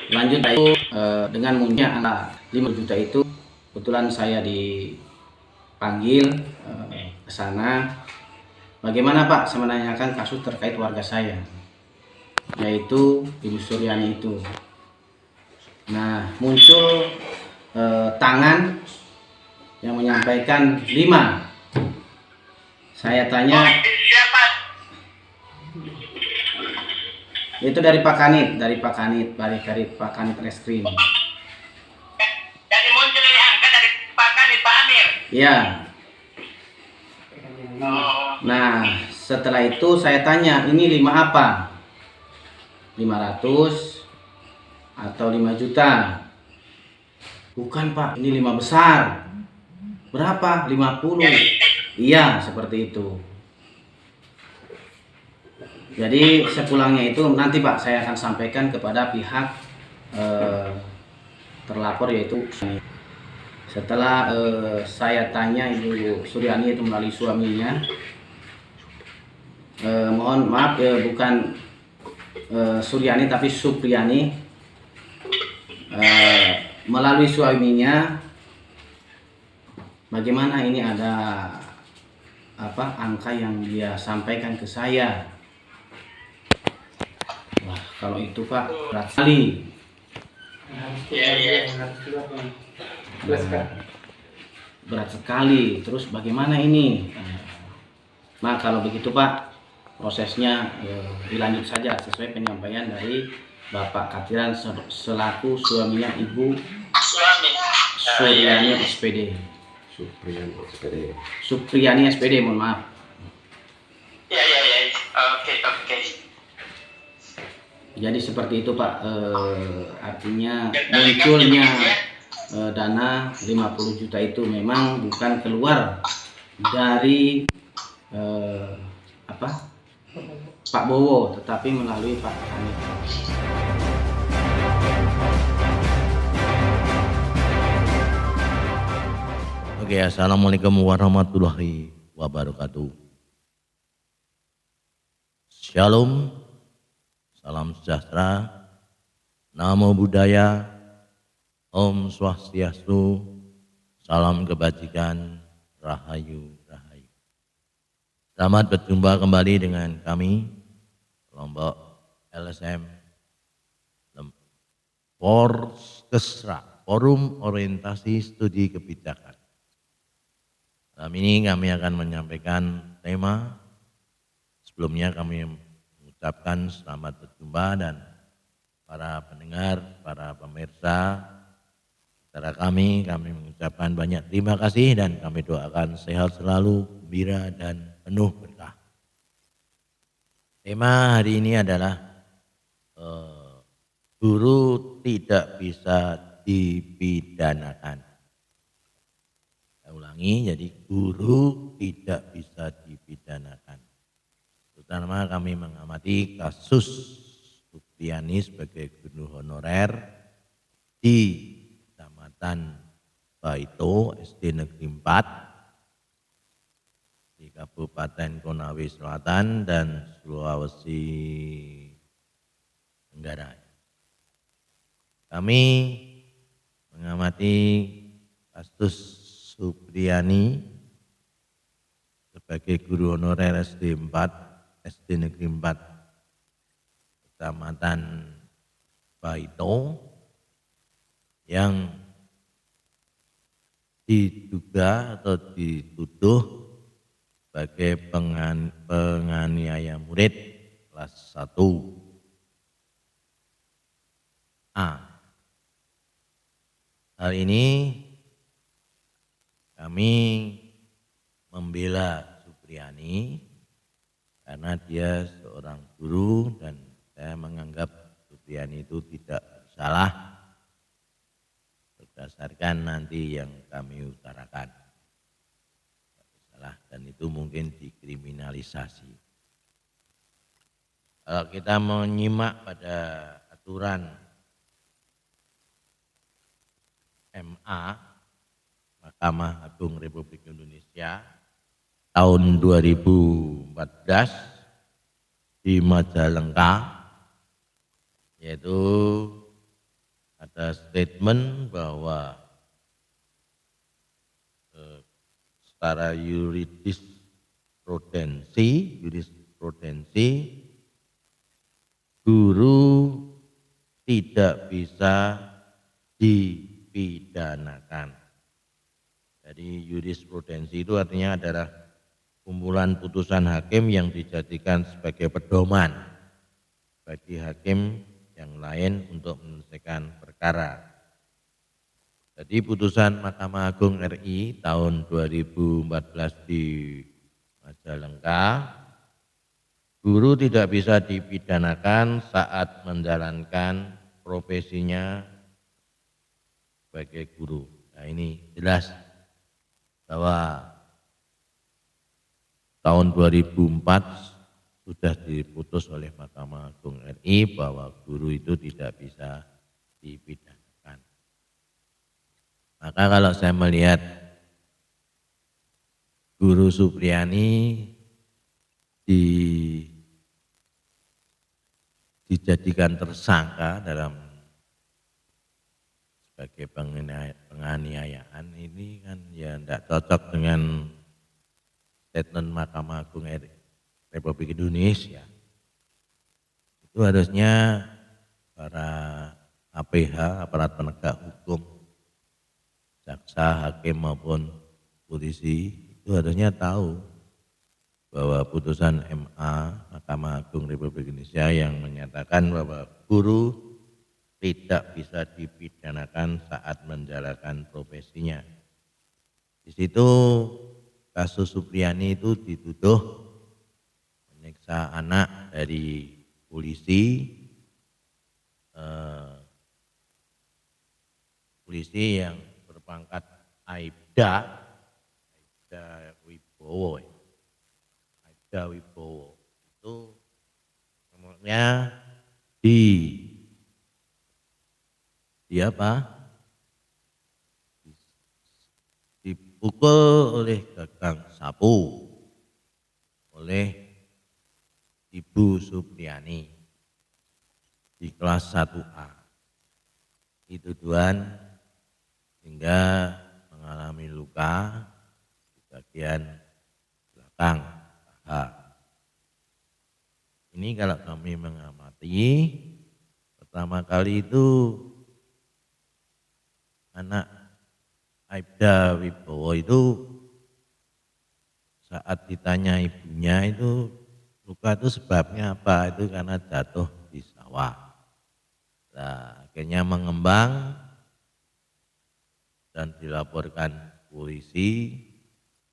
Lanjut itu dengan munculnya angka 5 juta itu, kebetulan saya dipanggil ke sana. Bagaimana Pak, saya menanyakan kasus terkait warga saya, yaitu Ibu Suryani itu. Nah, muncul tangan yang menyampaikan 5. Saya tanya, itu dari Pak Kanit, dari Pak Kanit Reskrim. Jadi muncul ini angka dari Pak Kanit, Pak Amir. Iya. Nah, setelah itu saya tanya, ini 5 apa? 500 atau 5 juta? Bukan Pak, ini 5 besar. Berapa? 50. Iya, seperti itu. Jadi sepulangnya itu nanti Pak, saya akan sampaikan kepada pihak terlapor, yaitu setelah saya tanya Ibu Suryani itu melalui suaminya. Mohon maaf, bukan Suryani tapi Supriyani, melalui suaminya. Bagaimana ini ada angka yang dia sampaikan ke saya. Wah, kalau itu Pak berat sekali. Berat sekali. Terus bagaimana ini? Nah, kalau begitu Pak, prosesnya dilanjut saja sesuai penyampaian dari Bapak Katiran selaku suaminya Ibu Suryani SPD. Supriyani SPD, mohon maaf. Ya. Oke. Jadi seperti itu Pak, artinya munculnya dana 50 juta itu memang bukan keluar dari Pak Bowo, tetapi melalui Pak Kanit. Oke, assalamualaikum warahmatullahi wabarakatuh. Shalom, salam sejahtera, namo buddhaya, om swastiastu, salam kebajikan, rahayu. Selamat berjumpa kembali dengan kami, kelompok LSM Forum Orientasi Studi Kebijakan. Malam ini kami akan menyampaikan tema. Sebelumnya kami mengucapkan selamat berjumpa dan para pendengar, para pemirsa acara kami mengucapkan banyak terima kasih dan kami doakan sehat selalu, gembira dan penuh berkah. Tema hari ini adalah guru tidak bisa dipidanakan. Saya ulangi, jadi guru tidak bisa dipidanakan. Terutama kami mengamati kasus Supriyani sebagai guru honorer di Kecamatan Baito SD Negeri 4 di Kabupaten Konawe Selatan dan Sulawesi Tenggara. Kami mengamati kasus Supriyani sebagai guru honorer SD Negeri 4 Kecamatan Baito yang diduga atau dituduh sebagai penganiaya murid kelas 1A. Hal ini kami membela Supriyani karena dia seorang guru dan saya menganggap Supriyani itu tidak bersalah berdasarkan nanti yang kami utarakan. Bersalah dan itu mungkin dikriminalisasi. Kalau kita menyimak pada aturan MA Mahkamah Agung Republik Indonesia tahun 2014 di Majalengka, yaitu ada statement bahwa secara jurisprudensi guru tidak bisa dipidanakan. Jadi jurisprudensi itu artinya adalah kumpulan putusan hakim yang dijadikan sebagai pedoman bagi hakim yang lain untuk menyelesaikan perkara. Jadi putusan Mahkamah Agung RI tahun 2014 di Majalengka, guru tidak bisa dipidanakan saat menjalankan profesinya sebagai guru. Nah ini jelas bahwa tahun 2004 sudah diputus oleh Mahkamah Agung RI bahwa guru itu tidak bisa dipidanakan. Maka kalau saya melihat Guru Supriyani dijadikan tersangka dalam sebagai penganiayaan, ini kan ya tidak cocok dengan statement Mahkamah Agung Republik Indonesia. Itu harusnya para APH, aparat penegak hukum, jaksa, hakim maupun polisi itu harusnya tahu bahwa putusan MA Mahkamah Agung Republik Indonesia yang menyatakan bahwa guru tidak bisa dipidanakan saat menjalankan profesinya. Di situ kasus Supriyani itu dituduh menyiksa anak dari polisi, polisi yang berpangkat Aibda Wibowo. Aibda Wibowo itu namanya dipukul oleh gagang sapu oleh Ibu Supriyani di kelas 1A. Itu tujuan hingga mengalami luka di bagian belakang paha. Ini kalau kami mengamati, pertama kali itu anak Aibda Wibowo itu saat ditanya ibunya itu luka itu sebabnya apa, itu karena jatuh di sawah. Nah, akhirnya mengembang dan dilaporkan polisi,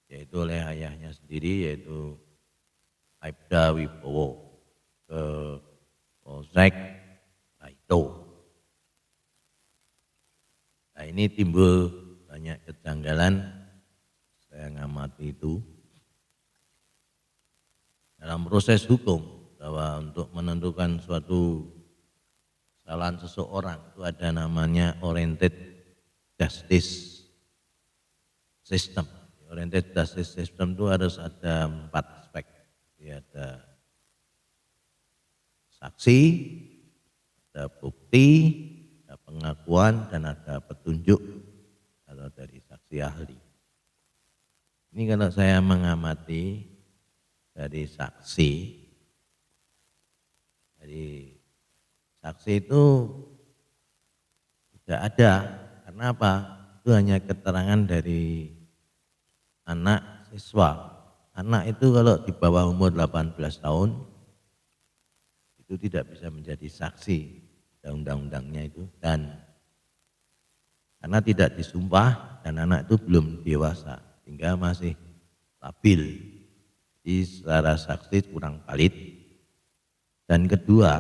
yaitu oleh ayahnya sendiri, yaitu Aibda Wibowo ke Polsek Taito. Nah ini timbul banyak kejanggalan, saya ngamati itu. Dalam proses hukum, bahwa untuk menentukan suatu kesalahan seseorang itu ada namanya oriented justice system. Oriented justice system itu harus ada 4 aspek. Ada saksi, ada bukti, ada pengakuan, dan ada petunjuk atau dari saksi ahli. Ini kalau saya mengamati dari saksi, itu tidak ada. Karena apa? Itu hanya keterangan dari anak siswa. Anak itu kalau di bawah umur 18 tahun itu tidak bisa menjadi saksi, undang-undangnya itu, dan karena tidak disumpah dan anak itu belum dewasa sehingga masih labil, jadi secara saksi kurang valid. Dan kedua,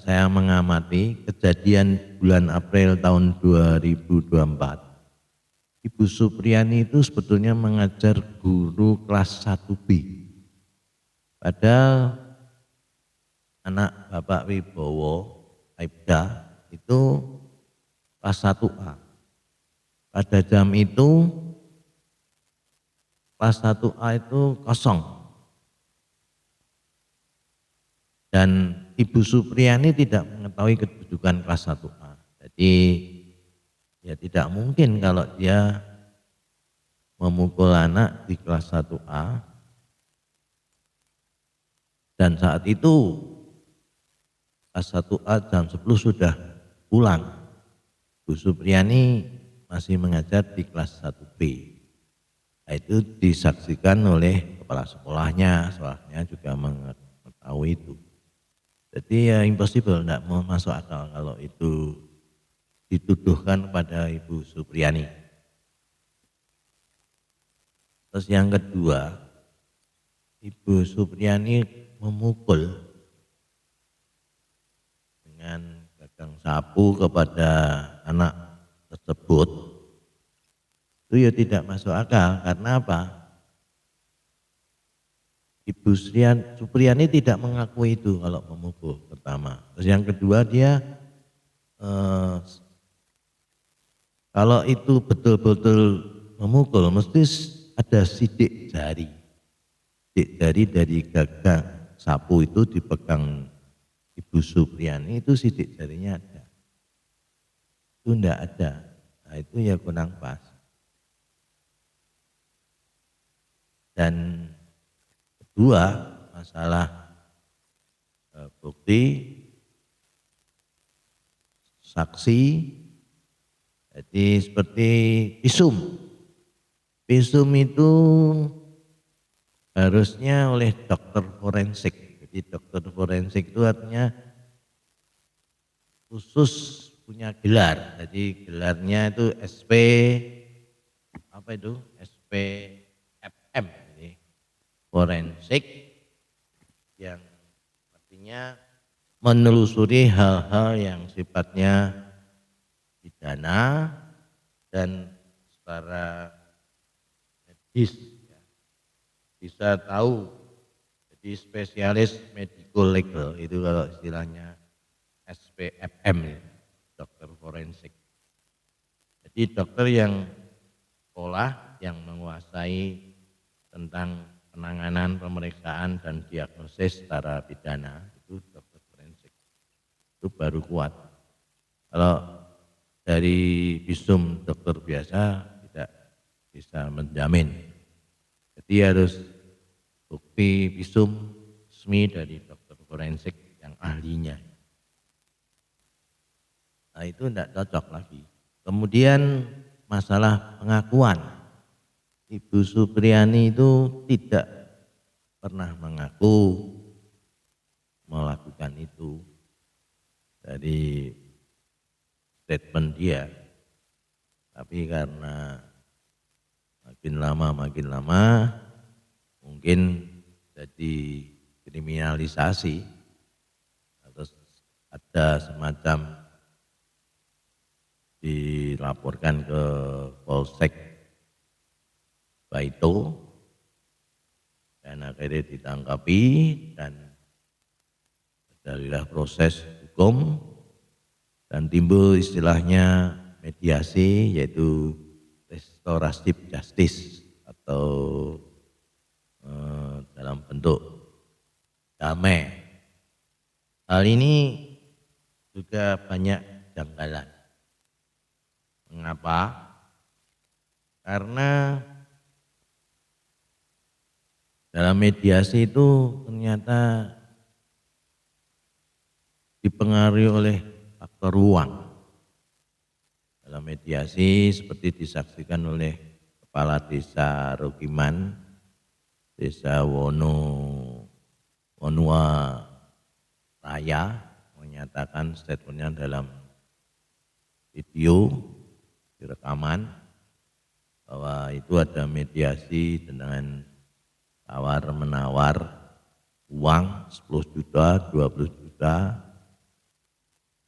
saya mengamati kejadian bulan April tahun 2024, Ibu Supriyani itu sebetulnya mengajar guru kelas 1B. Padahal anak Bapak Wibowo, Aibda, itu kelas 1A. Pada jam itu kelas 1A itu kosong. Dan Ibu Supriyani tidak mengetahui kedudukan kelas 1A. Jadi Jadi ya tidak mungkin kalau dia memukul anak di kelas 1A dan saat itu kelas 1A jam 10 sudah pulang. Bu Supriyani masih mengajar di kelas 1B. Nah, itu disaksikan oleh kepala sekolahnya juga mengetahui itu. Jadi ya impossible, tidak mau masuk akal kalau itu dituduhkan pada Ibu Supriyani. Terus yang kedua, Ibu Supriyani memukul dengan gagang sapu kepada anak tersebut. Itu ya tidak masuk akal, karena apa? Ibu Supriyani tidak mengakui itu kalau memukul pertama. Terus yang kedua dia kalau itu betul-betul memukul mesti ada sidik jari. Sidik jari dari gagang sapu itu dipegang Ibu Supriyani, itu sidik jarinya ada. Itu enggak ada. Nah itu ya kurang pas. Dan kedua, masalah bukti, saksi, jadi seperti visum. Visum itu harusnya oleh dokter forensik. Jadi dokter forensik itu artinya khusus punya gelar. Jadi gelarnya itu SP, apa itu? SPFM. Forensik yang artinya menelusuri hal-hal yang sifatnya pidana dan secara medis ya, bisa tahu. Jadi spesialis medical legal itu kalau istilahnya SPFM ya, dokter forensik. Jadi dokter yang sekolah yang menguasai tentang penanganan, pemeriksaan dan diagnosis secara pidana itu dokter forensik. Itu baru kuat. Kalau dari visum dokter biasa tidak bisa menjamin. Jadi harus bukti visum resmi dari dokter forensik yang ahlinya. Nah itu tidak cocok lagi. Kemudian masalah pengakuan. Ibu Supriyani itu tidak pernah mengaku melakukan itu dari statement dia. Tapi karena makin lama mungkin jadi kriminalisasi atau ada semacam dilaporkan ke Polsek Baito dan akhirnya ditangkapi dan darilah proses hukum dan timbul istilahnya mediasi yaitu restoratif justice atau dalam bentuk damai. Hal ini juga banyak janggalan. Mengapa? Karena dalam mediasi itu ternyata dipengaruhi oleh faktor uang. Dalam mediasi seperti disaksikan oleh Kepala Desa Rokiman, Desa Wonua Raya menyatakan statementnya dalam video direkaman bahwa itu ada mediasi dengan tawar menawar uang 10 juta, 20 juta,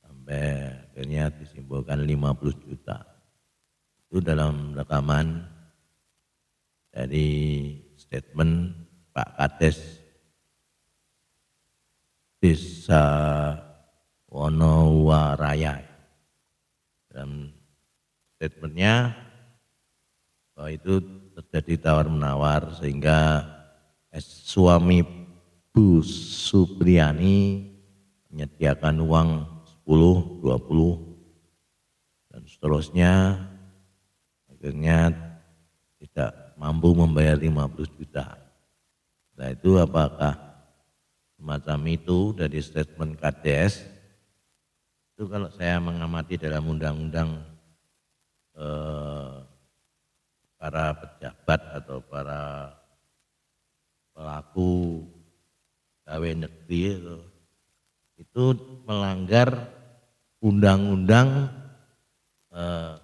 sampai akhirnya disimpulkan 50 juta. Itu dalam rekaman dari statement Pak Kades Desa Wonowaraya. Dalam statementnya bahwa itu terjadi tawar menawar sehingga suami Bu Supriyani menyediakan uang 10, 20 seterusnya akhirnya tidak mampu membayar 50 juta. Nah itu apakah semacam itu dari statement KDS? Itu kalau saya mengamati dalam undang-undang para pejabat atau para pelaku pegawai negeri itu melanggar undang-undang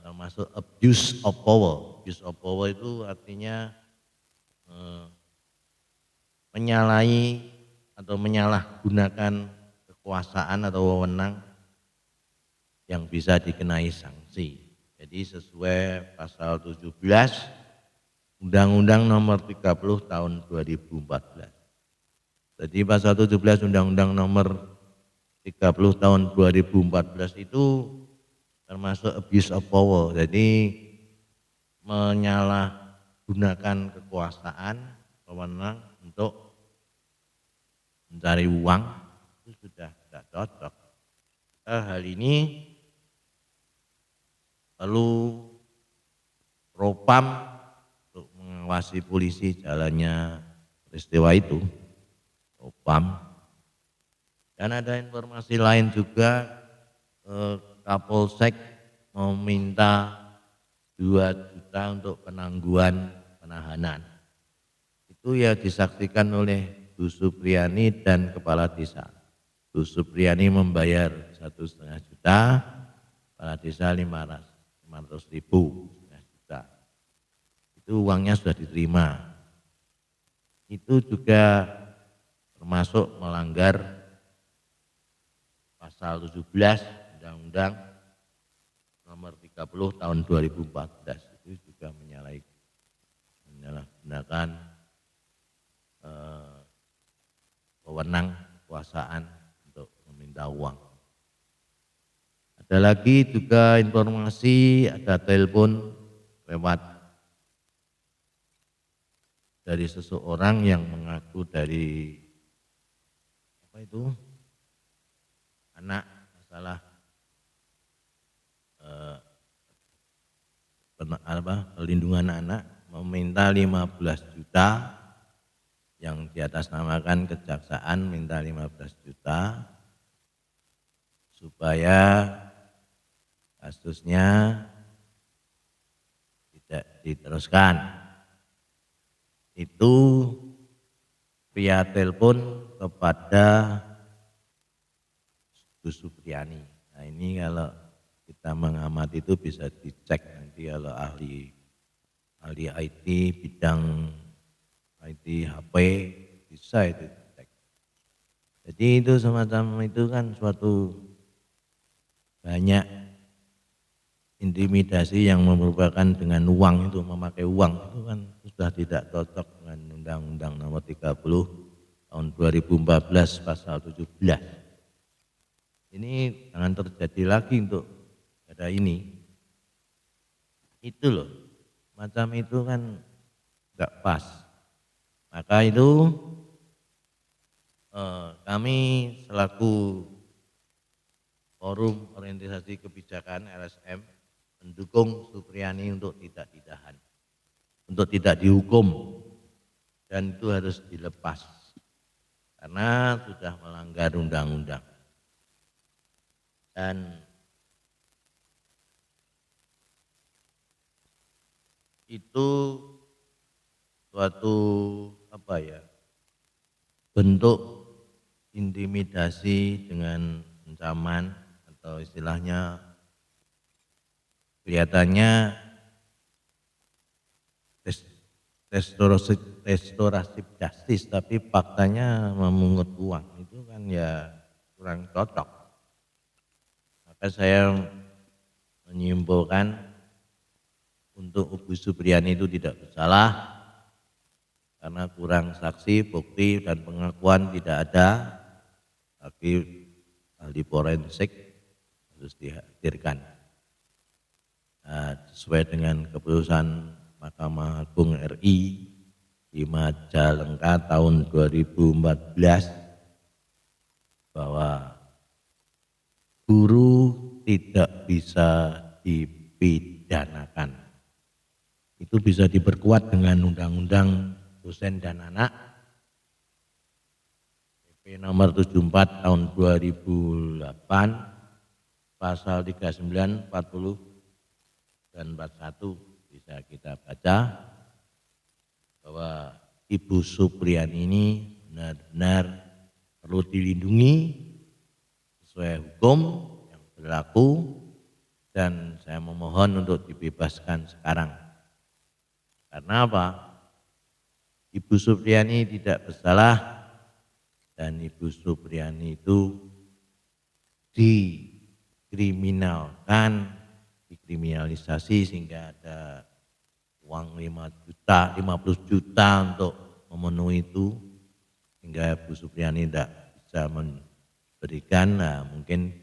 termasuk abuse of power. Abuse of power itu artinya menyalahi atau menyalahgunakan kekuasaan atau wewenang yang bisa dikenai sanksi. Jadi sesuai pasal 17 Undang-Undang Nomor 30 Tahun 2014. Jadi pasal 17 Undang-Undang Nomor 30 Tahun 2014 itu termasuk abuse of power. Jadi menyalahgunakan kekuasaan wewenang untuk mencari uang itu sudah tidak cocok. Hal ini perlu propam untuk mengawasi polisi jalannya peristiwa itu, propam. Dan ada informasi lain juga, Kapolsek meminta 2 juta untuk penangguhan penahanan. Itu ya disaksikan oleh Bu Supriyani dan Kepala Desa. Bu Supriyani membayar 1,5 juta, Kepala Desa 500.000 juta. Itu uangnya sudah diterima. Itu juga termasuk melanggar pasal 17 Undang-Undang Nomor 30 Tahun 2014. Itu juga menyalahgunakan wewenang kekuasaan untuk meminta uang. Ada lagi juga informasi, ada telepon lewat dari seseorang yang mengaku dari anak masalah perlindungan anak, meminta 15 juta, yang di atas namakan kejaksaan minta 15 juta supaya kasusnya tidak diteruskan. Itu via telepon kepada Bu Supriyani. Nah ini kalau kita mengamati itu bisa dicek nanti kalau ahli IT bidang IT HP bisa itu dicek. Jadi itu semacam itu kan suatu banyak intimidasi yang merupakan dengan uang itu, memakai uang itu kan sudah tidak cocok dengan Undang-Undang Nomor 30 Tahun 2014 Pasal 17. Ini jangan terjadi lagi untuk ada ini. Itu loh, macam itu kan enggak pas. Maka itu kami selaku Forum Orientasi Kebijakan LSM mendukung Supriyani untuk tidak ditahan, untuk tidak dihukum, dan itu harus dilepas karena sudah melanggar undang-undang. Dan itu suatu bentuk intimidasi dengan ancaman atau istilahnya kelihatannya restoratif justice, tapi faktanya memungut uang, itu kan ya kurang cocok. Maka saya menyimpulkan untuk Bu Supriyani itu tidak bersalah karena kurang saksi, bukti dan pengakuan tidak ada, tapi ahli forensik harus dihadirkan. Sesuai dengan keputusan Mahkamah Agung RI di Majalengka tahun 2014 bahwa guru tidak bisa dipidanakan. Itu bisa diperkuat dengan Undang-Undang Dosen dan Anak PP nomor 74 tahun 2008 pasal 39, 40 dan 41 bisa kita baca bahwa Ibu Supriani ini benar-benar perlu dilindungi sesuai hukum yang berlaku, dan saya memohon untuk dibebaskan sekarang. Karena apa? Ibu Supriani tidak bersalah, dan Ibu Supriani itu dikriminalisasi sehingga ada uang 50 juta untuk memenuhi itu, sehingga Bu Supriani tidak bisa memberikan. Nah, mungkin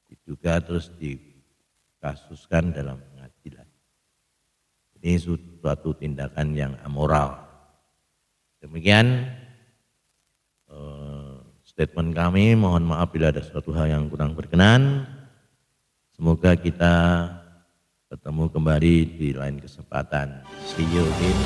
diduga terus dikasuskan dalam pengadilan. Ini suatu tindakan yang amoral. Demikian statement kami. Mohon maaf bila ada suatu hal yang kurang berkenan. Semoga kita bertemu kembali di lain kesempatan. See you again.